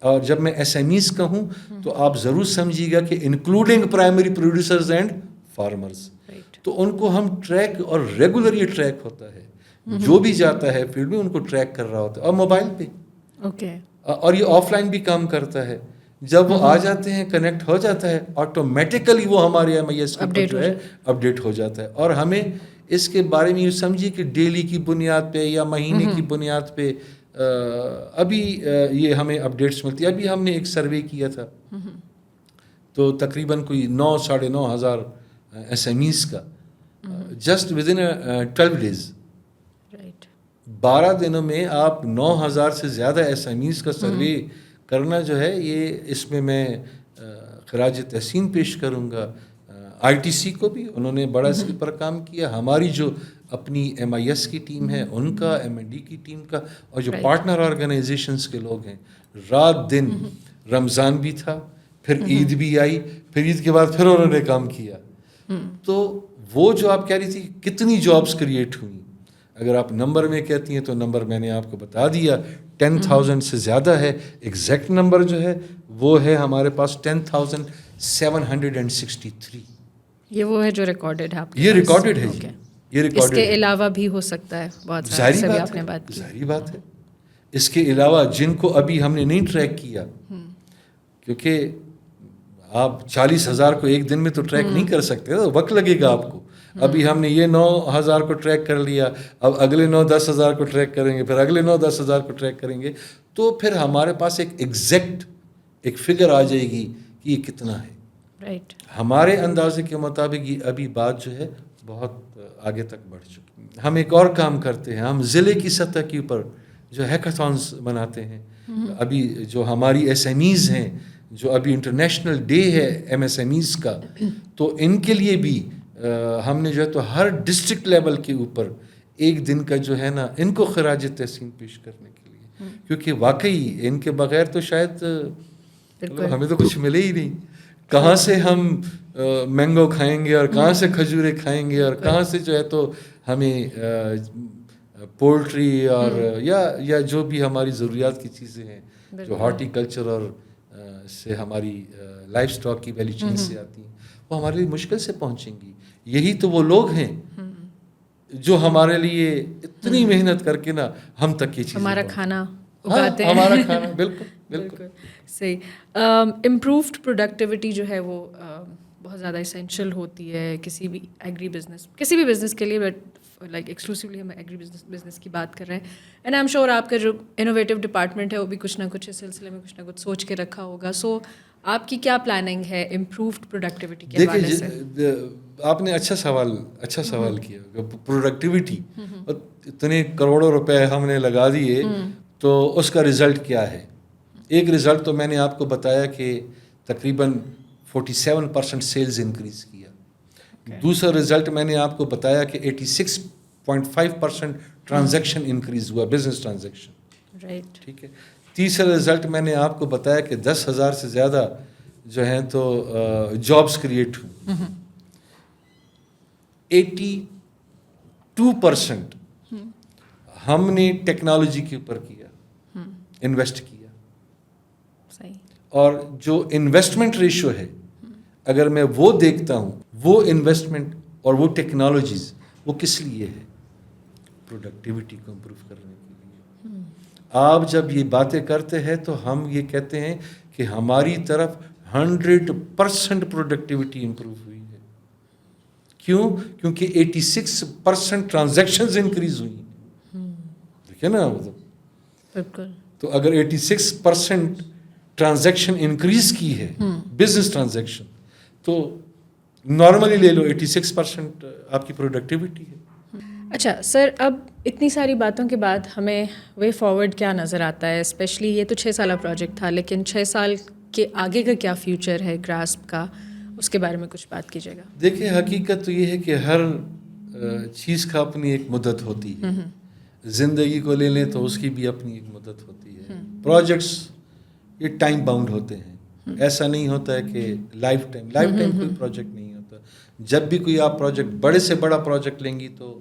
اور جب میں SMEs کہوں تو آپ ضرور سمجھیے گا کہ including primary producers and farmers, تو ان کو ہم ٹریک, اور ریگولر یہ ٹریک ہوتا ہے, جو بھی جاتا ہے فیلڈ میں ان کو ٹریک کر رہا ہوتا ہے, اور موبائل پہ. اور یہ آف لائن بھی کام کرتا ہے. جب وہ آ جاتے ہیں, کنیکٹ ہو جاتا ہے, آٹومیٹیکلی وہ ہمارے MIS جو ہے اپڈیٹ ہو جاتا ہے. اور ہمیں اس کے بارے میں یہ سمجھیے کہ ڈیلی کی بنیاد پہ یا مہینے کی بنیاد پہ ابھی یہ ہمیں اپڈیٹس ملتی ہے. ابھی ہم نے ایک سروے کیا تھا تو تقریباً کوئی 9,000-9,500 SMEs کا, جسٹ ود ان 12 days, 12 دنوں میں آپ 9,000 سے زیادہ SMEs کا سروے کرنا جو ہے یہ اس میں خراج تحسین پیش کروں گا ITC کو بھی. انہوں نے بڑا اس پر کام کیا. ہماری جو اپنی MIS کی ٹیم ہے ان کا, M&D کی ٹیم کا, اور جو پارٹنر آرگنائزیشنس کے لوگ ہیں, رات دن. رمضان بھی تھا, پھر عید بھی آئی, پھر عید کے بعد پھر انہوں نے کام کیا. تو وہ جو آپ کہہ رہی تھی کتنی جابس کریٹ ہوئیں, اگر آپ نمبر میں کہتی ہیں تو نمبر میں نے آپ کو بتا دیا, 10,000 سے زیادہ ہے. ایگزیکٹ نمبر جو ہے وہ ہے ہمارے پاس 10,763. یہ وہ ہے جو ریکارڈڈ ہے آپ کے یہ پاس؟ ریکارڈڈ ہے جی, یہ ریکارڈڈ. اس کے علاوہ بھی ہو سکتا ہے بہت سارے, سے بھی آپ نے بات کی. ظاہری بات ہے. اس کے علاوہ جن کو ابھی ہم نے نہیں ٹریک کیا, کیونکہ آپ 40,000 کو ایک دن میں تو ٹریک نہیں کر سکتے, وقت لگے گا آپ کو. ابھی ہم نے یہ 9,000 کو ٹریک کر لیا, اب اگلے 9-10,000 کو ٹریک کریں گے, پھر اگلے 9-10,000 کو ٹریک کریں گے, تو پھر ہمارے پاس ایک ایگزیکٹ ایک فگر آ جائے گی کہ یہ کتنا ہے. رائٹ. ہمارے اندازے کے مطابق یہ ابھی بات جو ہے بہت آگے تک بڑھ چکی. ہم ایک اور کام کرتے ہیں, ہم ضلع کی سطح کے اوپر جو ہیکاثونز بناتے ہیں. ابھی جو ہماری SMEs ہیں, جو ابھی انٹرنیشنل ڈے ہے MSMEs کا, تو ان کے لیے بھی ہم نے جو ہے تو ہر ڈسٹرکٹ لیول کے اوپر ایک دن کا جو ہے نا ان کو خراج تحسین پیش کرنے کے لیے, کیونکہ واقعی ان کے بغیر تو شاید ہمیں تو کچھ ملے ہی نہیں. کہاں سے ہم مینگو کھائیں گے, اور کہاں سے کھجورے کھائیں گے, اور کہاں سے جو ہے تو ہمیں پولٹری اور یا جو بھی ہماری ضروریات کی چیزیں ہیں جو ہارٹی کلچر اور سے ہماری لائف سٹاک کی ویلیو چین سے آتی ہیں, وہ ہمارے لیے مشکل سے پہنچیں گی. یہی تو وہ لوگ ہیں جو ہمارے لیے اتنی محنت کر کے نا ہم تک یہ چیزیں, ہمارا کھانا اگاتے ہیں. ہمارا کھانا بالکل بالکل صحیح. امپرووڈ پروڈکٹیوٹی جو ہے وہ بہت زیادہ اسینشیل ہوتی ہے کسی بھی ایگری بزنس, کسی بھی بزنس کے لیے, بٹ لائک ایکسکلوسیولی ہم ایگری بزنس کی بات کر رہے ہیں. اینڈ آئی ایم شیور آپ کا جو انوویٹیو ڈپارٹمنٹ ہے وہ بھی کچھ نہ کچھ اس سلسلے میں کچھ نہ کچھ سوچ کے رکھا ہوگا. سو آپ کی کیا پلاننگ ہے امپرووڈ پروڈکٹیوٹی کے حوالے سے؟ دیکھیے, آپ نے اچھا سوال کیا. پروڈکٹیوٹی, اتنے کروڑوں روپے ہم نے لگا دیے, تو اس کا رزلٹ کیا ہے؟ ایک رزلٹ تو میں نے آپ کو بتایا کہ تقریباً 47% سیلز انکریز کیا. دوسرا رزلٹ میں نے آپ کو بتایا کہ 86.5% ٹرانزیکشن انکریز ہوا, بزنس ٹرانزیکشن. رائٹ. ٹھیک ہے. تیسرا رزلٹ میں نے آپ کو بتایا کہ 10,000 سے زیادہ جو ہیں تو جابس کریٹ ہوئی. 82% ہم نے ٹیکنالوجی کے اوپر کیا, انویسٹ کیا. صحیح. اور جو انویسٹمنٹ ریشو ہے, اگر میں وہ دیکھتا ہوں, وہ انویسٹمنٹ اور وہ ٹیکنالوجیز وہ کس لیے ہے؟ پروڈکٹیوٹی کو امپروو کرنے کے لیے. آپ جب یہ باتیں کرتے ہیں تو ہم یہ کہتے ہیں کہ ہماری طرف 100% پروڈکٹیوٹی امپروو ہوئی ہے. کیوں؟ کیونکہ 86% ٹرانزیکشنز انکریز ہوئی ہیں. دیکھیں نا, بالکل. تو اگر 86% ٹرانزیکشن انکریز کی ہے, بزنس ٹرانزیکشن, تو نارملی لے لو 86% آپ کی پروڈکٹیوٹی ہے. اچھا سر, اب اتنی ساری باتوں کے بعد ہمیں وے فارورڈ کیا نظر آتا ہے؟ اسپیشلی یہ تو 6 سالہ پروجیکٹ تھا, لیکن 6 سال کے آگے کا کیا فیوچر ہے گراسپ کا, اس کے بارے میں کچھ بات کیجیے گا. دیکھیں, حقیقت تو یہ ہے کہ ہر چیز کا اپنی ایک مدت ہوتی ہے. زندگی کو لے لیں تو اس کی بھی اپنی ایک مدت ہوتی ہے. پروجیکٹس یہ ٹائم باؤنڈ ہوتے ہیں, ایسا نہیں ہوتا ہے کہ لائف ٹائم کوئی پروجیکٹ نہیں ہوتا. جب بھی کوئی آپ پروجیکٹ, بڑے سے بڑا پروجیکٹ لیں گی تو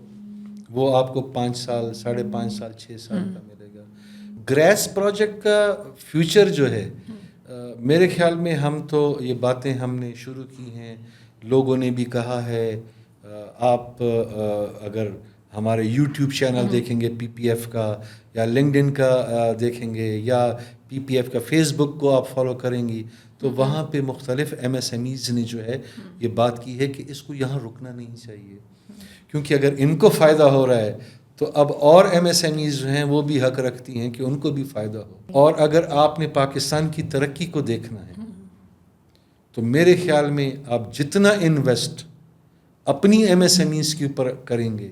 وہ آپ کو 5 سال, 5.5 سال, 6 سال کا ملے گا. گریس پروجیکٹ کا فیوچر جو ہے, میرے خیال میں ہم تو یہ باتیں ہم نے شروع کی ہیں, لوگوں نے بھی کہا ہے. آپ اگر ہمارے یوٹیوب چینل دیکھیں گے PPF کا, یا LinkedIn کا دیکھیں گے, یا PPF کا فیس بک کو آپ فالو کریں گی, تو وہاں پہ مختلف MSMEs نے جو ہے یہ بات کی ہے کہ اس کو یہاں رکنا نہیں چاہیے, کیونکہ اگر ان کو فائدہ ہو رہا ہے تو اب اور MSMEs جو ہیں وہ بھی حق رکھتی ہیں کہ ان کو بھی فائدہ ہو. اور اگر آپ نے پاکستان کی ترقی کو دیکھنا ہے تو میرے خیال میں آپ جتنا انویسٹ اپنی MSMEs کے اوپر کریں گے,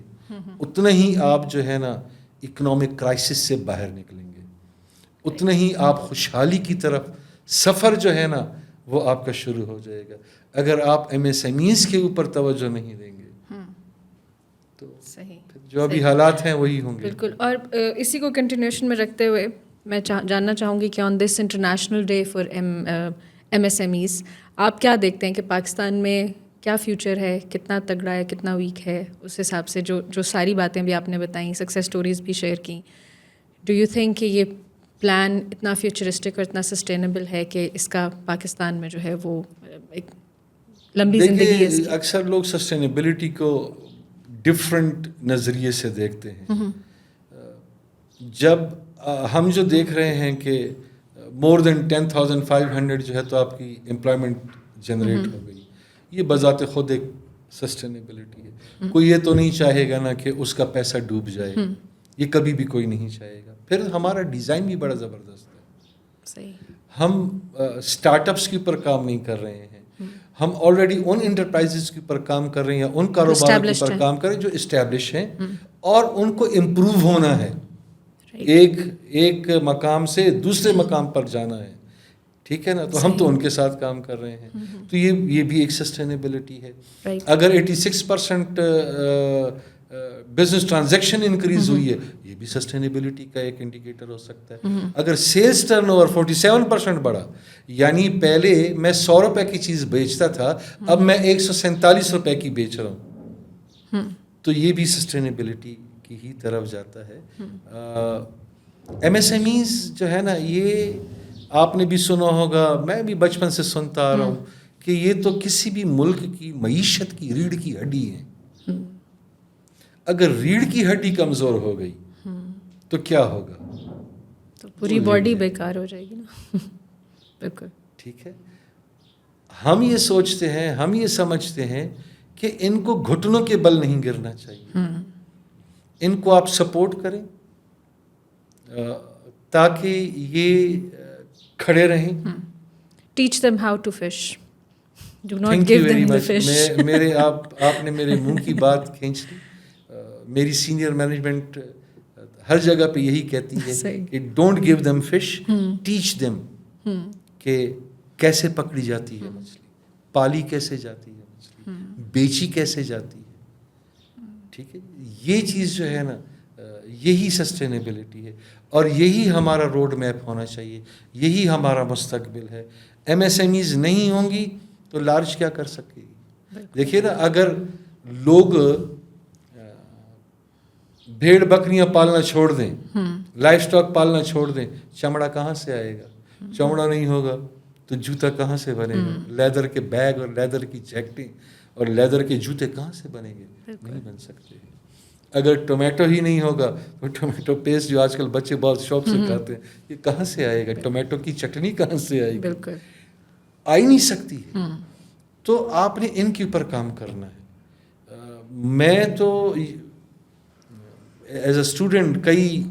اتنا ہی آپ جو ہے نا اکنامک کرائسس سے باہر نکلیں گے, اتنا ہی آپ خوشحالی کی طرف سفر جو ہے نا وہ آپ کا شروع ہو جائے گا. اگر آپ MSMEs کے اوپر توجہ نہیں دیں گے تو جو ابھی حالات ہیں وہی ہوں گے. بالکل. اور اسی کو کنٹینیوشن میں رکھتے ہوئے میں جاننا چاہوں گی کہ on this international day for MSMEs آپ کیا دیکھتے ہیں کہ پاکستان میں کیا فیوچر ہے, کتنا تگڑا ہے, کتنا ویک ہے, اس حساب سے جو ساری باتیں بھی آپ نے بتائیں, سکسیس اسٹوریز بھی شیئر کی, ڈو یو تھنک کہ یہ پلان اتنا فیوچرسٹک اور اتنا سسٹینیبل ہے کہ اس کا پاکستان میں جو ہے وہ ایک لمبی زندگی ہے اس کی؟ اکثر لوگ سسٹینیبلٹی کو ڈفرینٹ نظریے سے دیکھتے ہیں. جب ہم جو دیکھ رہے ہیں کہ مور دین 10,500 جو ہے تو آپ کی امپلائمنٹ جنریٹ ہو گئی, یہ بذات خود ایک سسٹینیبلٹی ہے. کوئی یہ تو نہیں چاہے گا نا کہ اس کا پیسہ ڈوب جائے, یہ کبھی بھی کوئی نہیں چاہے گا. پھر ہمارا ڈیزائن بھی بڑا زبردست ہے. صحیح. ہم اسٹارٹ اپس کے اوپر کام نہیں کر رہے ہیں, ہم آلریڈی ان انٹرپرائزز کے اوپر کام کر رہے ہیں یا ان کاروباروں کے اوپر کام کر رہے ہیں جو اسٹیبلش ہیں اور ان کو امپروو ہونا ہے, ایک مقام سے دوسرے مقام پر جانا ہے. ٹھیک ہے نا, تو ہم تو ان کے ساتھ کام کر رہے ہیں. تو یہ بھی ایک سسٹینیبلٹی ہے. اگر 86% بزنس ٹرانزیکشن انکریز ہوئی ہے, یہ بھی سسٹینیبلٹی کا ایک انڈیکیٹر ہو سکتا ہے. اگر سیلز ٹرن اوور 47% بڑھا, یعنی پہلے میں 100 روپے کی چیز بیچتا تھا, اب میں 147 روپے کی بیچ رہا ہوں, تو یہ بھی سسٹینیبلٹی کی ہی طرف جاتا ہے. MSMEs جو ہے نا, یہ آپ نے بھی سنا ہوگا, میں بھی بچپن سے سنتا آ رہا ہوں کہ یہ تو کسی بھی ملک کی معیشت کی ریڑھ کی ہڈی ہے. اگر ریڑھ کی ہڈی کمزور ہو گئی تو کیا ہوگا؟ تو پوری باڈی بیکار ہو جائے گی نا. بالکل ٹھیک ہے. ہم یہ سوچتے ہیں, ہم یہ سمجھتے ہیں کہ ان کو گھٹنوں کے بل نہیں گرنا چاہیے, ان کو آپ سپورٹ کریں تاکہ یہ کھڑے رہیں. Teach them how to fish, do not thank give you very them the much. Fish. آپ نے میرے منہ کی بات کھینچ لی. میری سینئر مینجمنٹ ہر جگہ پہ یہی کہتی ہے کہ don't give them fish, teach them کہ کیسے پکڑی جاتی ہے مچھلی, پالی کیسے جاتی ہے مچھلی, بیچی کیسے جاتی ہے. ٹھیک ہے, یہ چیز جو ہے نا, یہی سسٹینیبلٹی ہے اور یہی ہمارا روڈ میپ ہونا چاہیے, یہی ہمارا مستقبل ہے. MSMEs نہیں ہوں گی تو لارج کیا کر سکے گی؟ دیکھیے نا, اگر لوگ بھیڑ بکریاں پالنا چھوڑ دیں, لائف سٹاک پالنا چھوڑ دیں, چمڑا کہاں سے آئے گا؟ چمڑا نہیں ہوگا تو جوتا کہاں سے بنے گا؟ لیدر کے بیگ اور لیدر کی جیکٹیں اور لیدر کے جوتے کہاں سے بنیں گے؟ نہیں بن سکتے. اگر ٹومیٹو ہی نہیں ہوگا تو ٹومیٹو پیسٹ جو آج کل بچے بہت شوق سے کھاتے ہیں, یہ کہاں سے آئے گا؟ ٹومیٹو کی چٹنی کہاں سے آئے گی؟ آ ہی نہیں سکتی ہے. تو آپ نے ان کے اوپر کام کرنا ہے. میں تو ایز اے اسٹوڈنٹ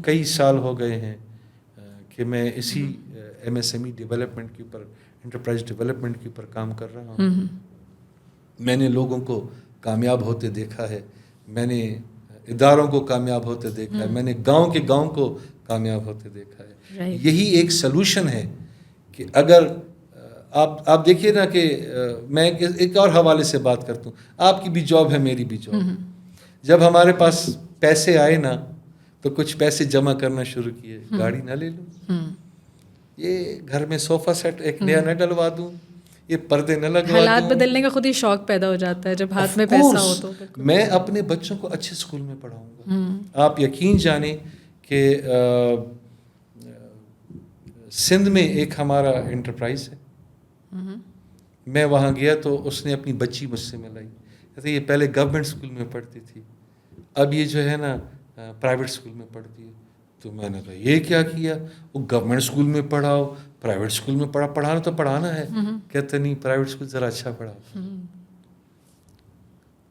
کئی سال ہو گئے ہیں کہ میں اسی MSME ڈیولپمنٹ کے اوپر, انٹرپرائز ڈیولپمنٹ کے اوپر کام کر رہا ہوں. میں نے لوگوں کو کامیاب ہوتے دیکھا ہے, میں نے اداروں کو کامیاب ہوتے دیکھا ہے, میں نے گاؤں کو کامیاب ہوتے دیکھا ہے. یہی ایک سلوشن ہے کہ اگر آپ دیکھیے نا کہ میں ایک اور حوالے سے بات کرتا ہوں, آپ کی بھی جاب ہے, میری بھی جاب ہے. جب ہمارے پاس پیسے آئے نا تو کچھ پیسے جمع کرنا شروع کیے, گاڑی نہ لے لوں, یہ گھر میں صوفہ سیٹ ایک نیا نہ ڈلوا دوں, یہ پردے نہ لگوا دوں. حالات بدلنے کا خود ہی شوق پیدا ہو جاتا ہے جب ہاتھ میں پیسہ ہو تو. میں اپنے بچوں کو اچھے اسکول میں پڑھاؤں گا. آپ یقین جانیں کہ سندھ میں ایک ہمارا انٹرپرائز ہے, میں وہاں گیا تو اس نے اپنی بچی مجھ سے ملائی. کہتے یہ پہلے گورنمنٹ اسکول میں پڑھتی تھی, اب یہ جو ہے نا پرائیویٹ اسکول میں پڑھتی ہے. تو میں نے کہا یہ کیا کیا؟ وہ گورنمنٹ اسکول میں پڑھاؤ, پرائیویٹ اسکول میں پڑھانا تو پڑھانا ہے. کہتے نہیں, پرائیویٹ اسکول ذرا اچھا پڑھاتا.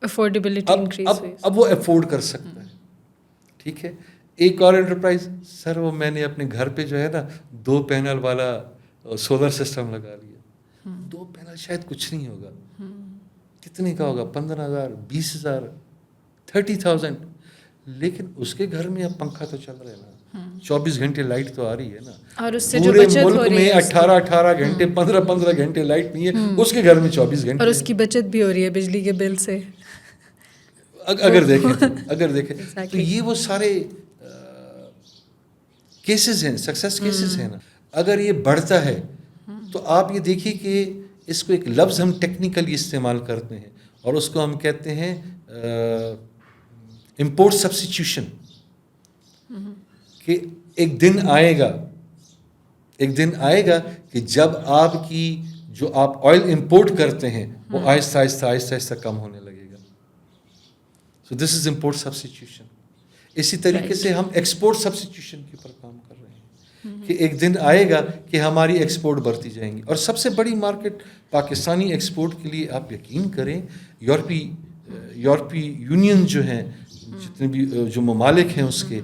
افورڈیبلٹی انکریز ہوئی, اب وہ افورڈ کر سکتا ہے. ٹھیک ہے. ایک اور انٹرپرائز, سر وہ میں نے اپنے گھر پہ جو ہے نا 2 پینل والا سولر سسٹم لگا لیا. 2 پینل شاید کچھ نہیں ہوگا, کتنے کا ہوگا؟ 15,000, 20,000, 30,000. لیکن اس کے گھر میں اب پنکھا تو چل رہا ہے نا, 24 گھنٹے لائٹ تو آ رہی ہے نا, اور اس سے جو بچت ہو رہی ہے, 18 گھنٹے 15 گھنٹے لائٹ نہیں ہے, اس کے گھر میں 24 گھنٹے, اور اس کی بچت بھی ہو رہی ہے بجلی کے بل سے. اگر دیکھیں تو یہ وہ سارے کیسز ہیں, سکسیس کیسز ہیں نا. اگر یہ بڑھتا ہے تو آپ یہ دیکھیے کہ اس کو ایک لفظ ہم ٹیکنیکلی استعمال کرتے ہیں اور اس کو ہم کہتے ہیں امپورٹ سبسٹیٹیوشن, کہ ایک دن آئے گا کہ جب آپ کی جو آپ آئل امپورٹ کرتے ہیں وہ آہستہ آہستہ کم ہونے لگے گا. سو دس از امپورٹ سبسٹیٹیوشن. اسی طریقے سے ہم ایکسپورٹ سبسٹیٹیوشن کے اوپر کام کر رہے ہیں کہ ایک دن آئے گا کہ ہماری ایکسپورٹ بڑھتی جائیں گی. اور سب سے بڑی مارکیٹ پاکستانی ایکسپورٹ کے لیے آپ یقین کریں, یورپی یونین جو ہیں, جتنے بھی جو ممالک ہیں اس کے,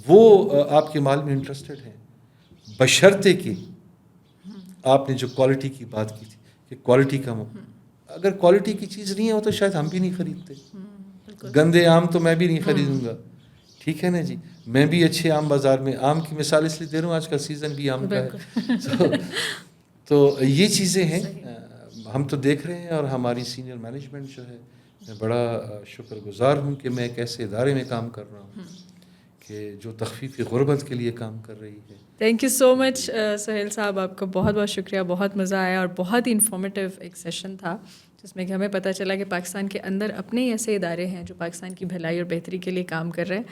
وہ آپ کے مال میں انٹرسٹڈ ہیں, بشرطے کہ آپ نے جو کوالٹی کی بات کی تھی کہ کوالٹی کا اگر کوالٹی کی چیز نہیں ہو تو شاید ہم بھی نہیں خریدتے. گندے آم تو میں بھی نہیں خریدوں گا, ٹھیک ہے نا جی. میں بھی اچھے آم بازار میں, آم کی مثال اس لیے دے رہا ہوں, آج کا سیزن بھی آم کا ہے. تو یہ چیزیں ہیں, ہم تو دیکھ رہے ہیں. اور ہماری سینئر مینجمنٹ جو ہے, میں بڑا شکر گزار ہوں کہ میں ایک ایسے ادارے میں کام کر رہا ہوں کہ جو تخفیف غربت کے لیے کام کر رہی ہے. تھینک یو سو مچ سہیل صاحب, آپ کا بہت بہت شکریہ. بہت مزہ آیا اور بہت ہی انفارمیٹیو ایک سیشن تھا جس میں کہ ہمیں پتہ چلا کہ پاکستان کے اندر اپنے ہی ایسے ادارے ہیں جو پاکستان کی بھلائی اور بہتری کے لیے کام کر رہے ہیں.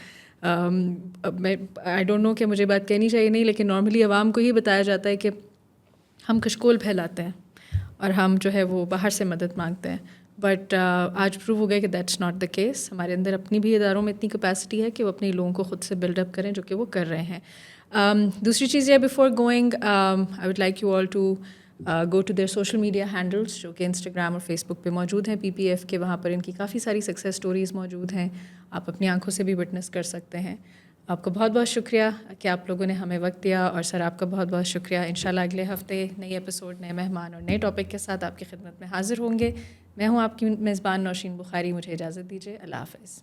میں آئی ڈونٹ نو کہ مجھے بات کہنی چاہیے نہیں, لیکن نارملی عوام کو یہ بتایا جاتا ہے کہ ہم کشکول پھیلاتے ہیں اور ہم جو ہے وہ باہر سے مدد مانگتے ہیں. بٹ آج پروو ہو گیا کہ دیٹس ناٹ دا کیس. ہمارے اندر اپنی بھی اداروں میں اتنی کیپیسٹی ہے کہ وہ اپنے لوگوں کو خود سے بلڈ اپ کریں, جو کہ وہ کر رہے ہیں. دوسری چیز یہ, before going I would like you all to go to their social media handles جو کہ انسٹاگرام اور فیس بک پہ موجود ہیں PPF کے. وہاں پر ان کی کافی ساری سکسیز سٹوریز موجود ہیں, آپ اپنی آنکھوں سے بھی وٹنس کر سکتے ہیں. آپ کا بہت بہت شکریہ کہ آپ لوگوں نے ہمیں وقت دیا, اور سر آپ کا بہت بہت شکریہ. انشاءاللہ اگلے ہفتے نئی ایپیسوڈ, نئے مہمان اور نئے ٹاپک کے ساتھ آپ کی خدمت میں حاضر ہوں گے. میں ہوں آپ کی میزبان نوشین بخاری. مجھے اجازت دیجیے. اللہ حافظ.